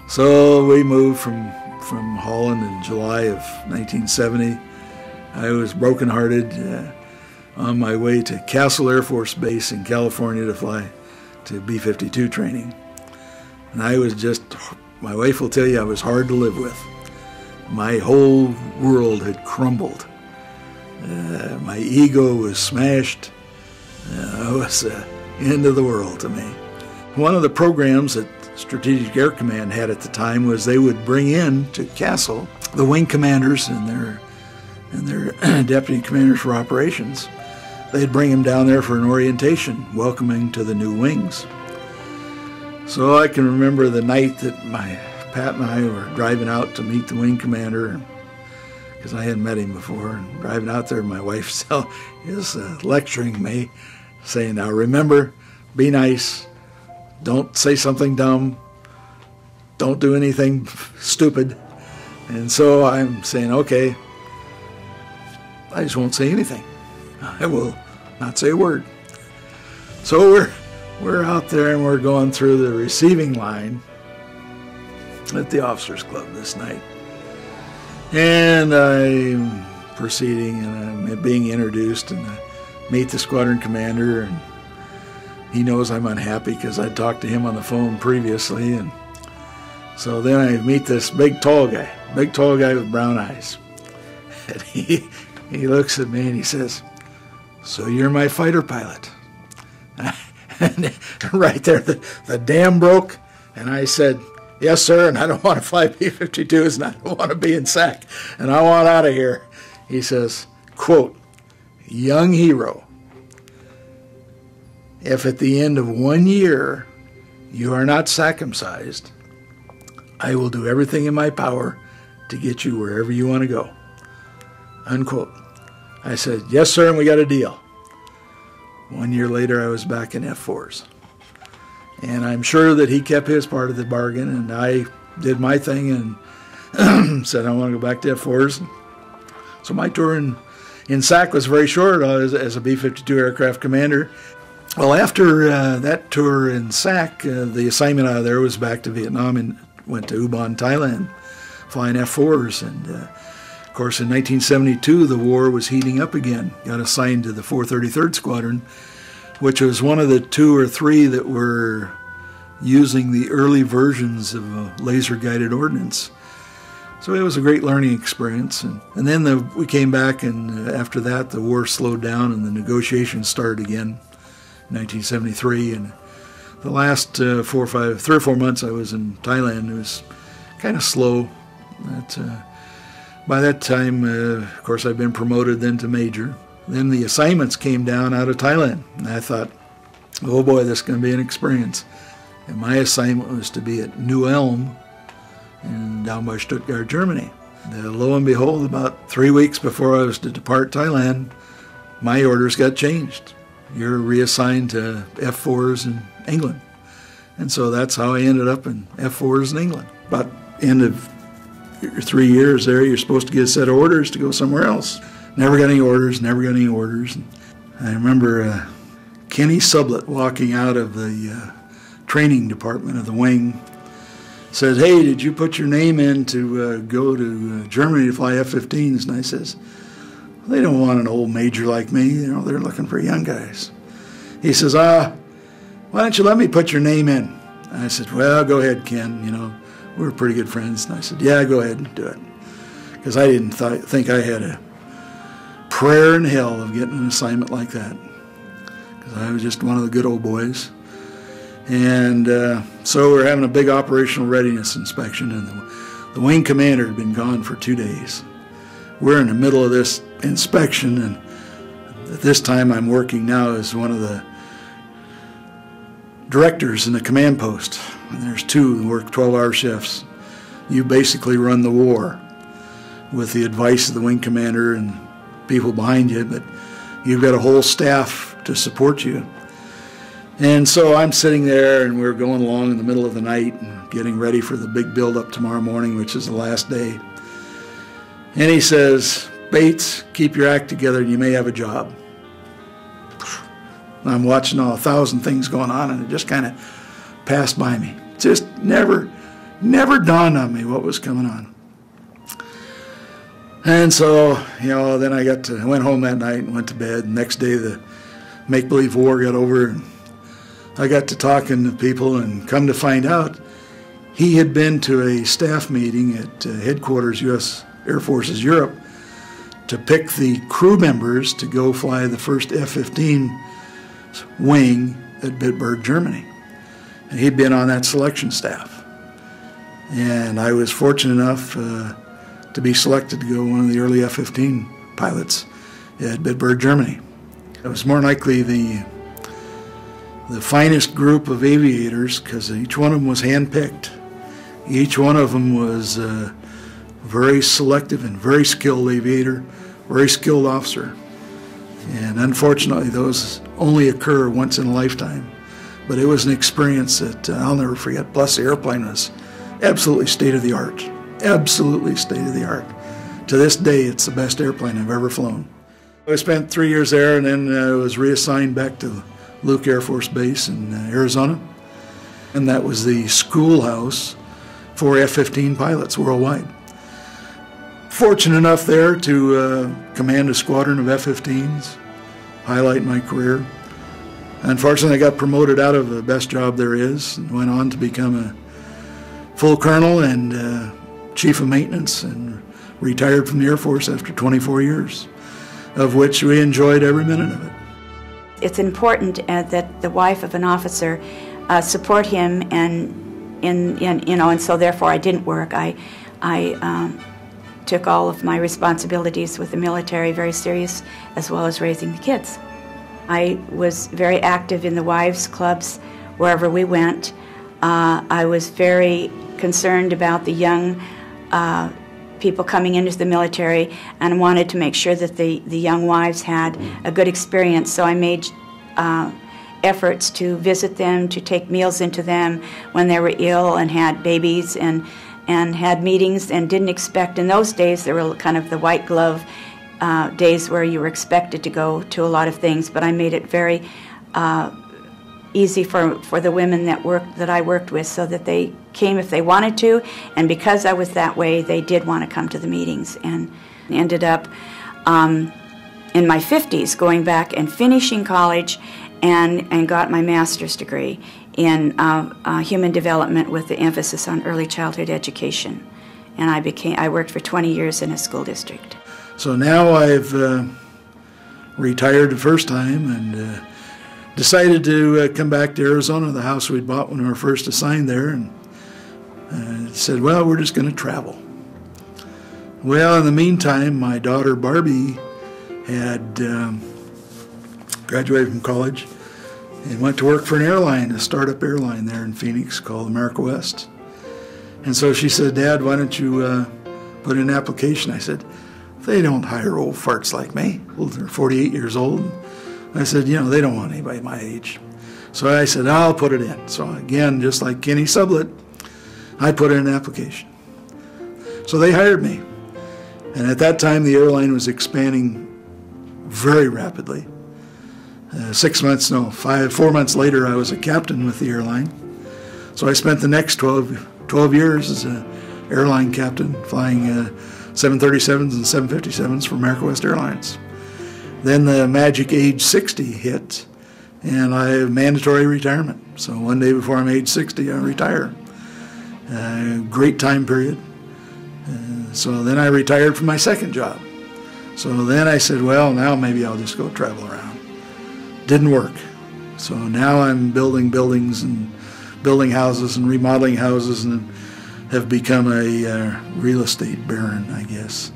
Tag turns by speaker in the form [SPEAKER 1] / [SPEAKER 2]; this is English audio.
[SPEAKER 1] So we moved from Holland in July of 1970. I was brokenhearted on my way to Castle Air Force Base in California to fly to B-52 training. And I was just, my wife will tell you, I was hard to live with. My whole world had crumbled. My ego was smashed. It was the end of the world to me. One of the programs that Strategic Air Command had at the time was they would bring in to Castle the wing commanders and their deputy commanders for operations. They'd bring them down there for an orientation, welcoming to the new wings. So I can remember the night that Pat and I were driving out to meet the wing commander, because I hadn't met him before. And driving out there, my wife is lecturing me, saying, "Now remember, be nice. Don't say something dumb. Don't do anything stupid." And so I'm saying, okay, I just won't say anything. I will not say a word. So we're out there and we're going through the receiving line at the Officers Club this night. And I'm proceeding and I'm being introduced, and I meet the squadron commander, and he knows I'm unhappy because I talked to him on the phone previously. And so then I meet this big tall guy with brown eyes. And he looks at me and he says, "So you're my fighter pilot?" And right there, the dam broke, and I said, "Yes, sir, and I don't want to fly B-52s, and I don't want to be in SAC, and I want out of here." He says, quote, "Young hero, if at the end of 1 year you are not circumcised, I will do everything in my power to get you wherever you want to go." Unquote. I said, "Yes, sir, and we got a deal." 1 year later, I was back in F-4s. And I'm sure that he kept his part of the bargain, and I did my thing and said I want to go back to F-4s. So my tour in SAC was very short as a B-52 aircraft commander. Well, after that tour in SAC, the assignment out of there was back to Vietnam and went to Ubon, Thailand, flying F-4s. And of course, in 1972, the war was heating up again. Got assigned to the 433rd Squadron, which was one of the 2 or 3 that were using the early versions of laser-guided ordnance. So it was a great learning experience. And then we came back, and after that, the war slowed down and the negotiations started again in 1973. And the last 3 or 4 months I was in Thailand, it was kind of slow. By that time, of course, I'd been promoted then to major. Then the assignments came down out of Thailand, and I thought, oh boy, this is going to be an experience. And my assignment was to be at New Ulm down by Stuttgart, Germany. Lo and behold, about 3 weeks before I was to depart Thailand, my orders got changed. You're reassigned to F-4s in England. And so that's how I ended up in F-4s in England. About end of 3 years there, you're supposed to get a set of orders to go somewhere else. Never got any orders. And I remember Kenny Sublett walking out of the training department of the wing, says, "Hey, did you put your name in to go to Germany to fly F-15s?" And I says, "They don't want an old major like me. They're looking for young guys." He says, "Why don't you let me put your name in?" And I said, "Well, go ahead, Ken. We were pretty good friends." And I said, "Yeah, go ahead and do it." Because I didn't think I had a prayer in hell of getting an assignment like that. Because I was just one of the good old boys. And so we're having a big operational readiness inspection, and the wing commander had been gone for 2 days. We're in the middle of this inspection, and at this time I'm working now as one of the directors in the command post. And there's 2 who work 12-hour shifts. You basically run the war with the advice of the wing commander and people behind you, but you've got a whole staff to support you. And so I'm sitting there, and we're going along in the middle of the night and getting ready for the big build-up tomorrow morning, which is the last day. And he says, "Bates, keep your act together and you may have a job." And I'm watching all 1,000 things going on, and it just kind of passed by me. Just never Never dawned on me what was coming on. And so, you know, then I went home that night and went to bed. The next day the make-believe war got over. And I got to talking to people, and come to find out he had been to a staff meeting at headquarters U.S. Air Forces Europe to pick the crew members to go fly the first F-15 wing at Bitburg, Germany. And he'd been on that selection staff. And I was fortunate enough to be selected to go one of the early F-15 pilots at Bitburg, Germany. It was more likely the finest group of aviators, because each one of them was handpicked. Each one of them was a very selective and very skilled aviator, very skilled officer. And unfortunately, those only occur once in a lifetime. But it was an experience that I'll never forget. Plus, the airplane was absolutely state-of-the-art. Absolutely state-of-the-art. To this day, it's the best airplane I've ever flown. I spent 3 years there, and then was reassigned back to Luke Air Force Base in Arizona. And that was the schoolhouse for F-15 pilots worldwide. Fortunate enough there to command a squadron of F-15s, highlight my career. Unfortunately, I got promoted out of the best job there is and went on to become a full colonel and chief of maintenance, and retired from the Air Force after 24 years, of which we enjoyed every minute of it.
[SPEAKER 2] It's important that the wife of an officer support him, and so therefore I didn't work. I took all of my responsibilities with the military very serious, as well as raising the kids. I was very active in the wives' clubs wherever we went. I was very concerned about the young people coming into the military, and wanted to make sure that the young wives had a good experience. So I made efforts to visit them, to take meals into them when they were ill and had babies, and had meetings, and didn't expect. In those days, there were kind of the white glove days where you were expected to go to a lot of things, but I made it very easy for the women that I worked with, so that they came if they wanted to, and because I was that way, they did want to come to the meetings, and ended up in my 50s going back and finishing college, and got my master's degree in human development with the emphasis on early childhood education, and I worked for 20 years in a school district.
[SPEAKER 1] So now I've retired the first time, and decided to come back to Arizona, the house we'd bought when we were first assigned there, and said, well, we're just going to travel. Well, in the meantime, my daughter Barbie had graduated from college and went to work for an airline, a startup airline there in Phoenix called America West. And so she said, Dad, why don't you put in an application? I said, they don't hire old farts like me. Well, they're 48 years old. I said, you know, they don't want anybody my age. So I said, I'll put it in. So again, just like Kenny Sublett, I put in an application. So they hired me. And at that time, the airline was expanding very rapidly. 4 months later, I was a captain with the airline. So I spent the next 12 years as an airline captain, flying 737s and 757s for America West Airlines. Then the magic age 60 hit, and I have mandatory retirement. So one day before I'm age 60, I retire. Great time period. So then I retired from my second job. So then I said, well, now maybe I'll just go travel around. Didn't work. So now I'm building buildings and building houses and remodeling houses, and have become a real estate baron, I guess.